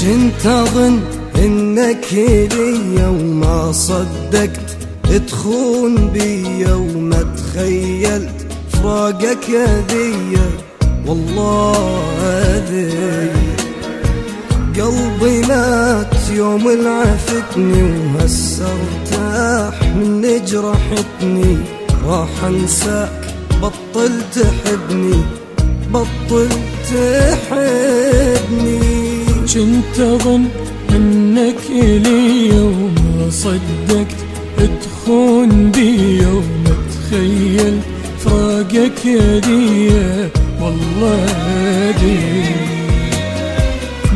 كنت أظن إنك ليا وما صدقت تخون بيا، وما تخيلت فراقك ذيا والله ذي. قلبي مات يوم العفتني وهسه ارتاح من جرحتني. راح انساك بطل تحبني، بطل تحبني. كنت أظن إنك إلي وما صدقت تخون بي، وما تخيل فراقك يدي والله دي.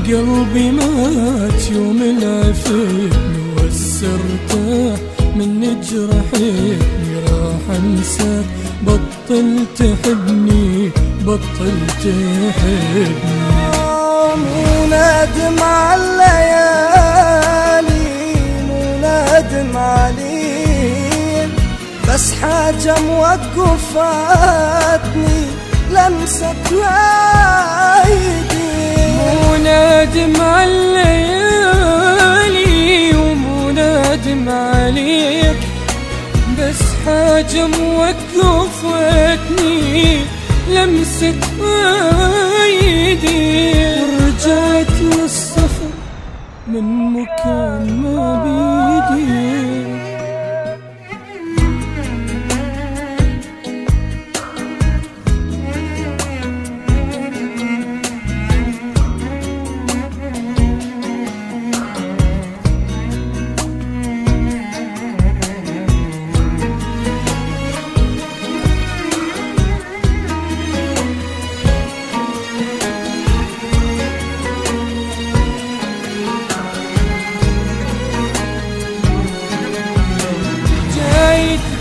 قلبي مات يوم العفتني وهسه ارتاح من جرحتني. راح انساك بطل تحبني، بطل تحبني. مو نادم على الليالي، مو نادم عليك، بس حاجة موقفاتني لمسة ايدي. مو نادم على الليالي ومو نادم عليك، بس حاجة موقفتني لمسة ايدي. ورجعت للسفر من مكان ما بيدي.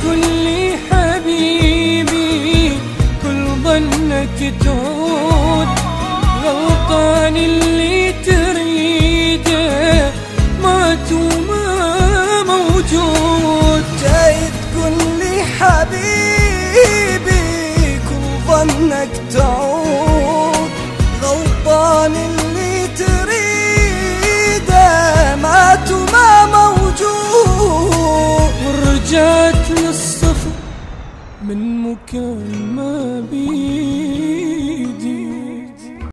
تقول لي حبيبي كل ظنك تعود، غلطان اللي تريده مات وما موجود. جاي تقول لي حبيبي كل ظنك تعود، غلطان اللي تريده مات وما موجود. ورجعت للصفر من مكان ما بيه.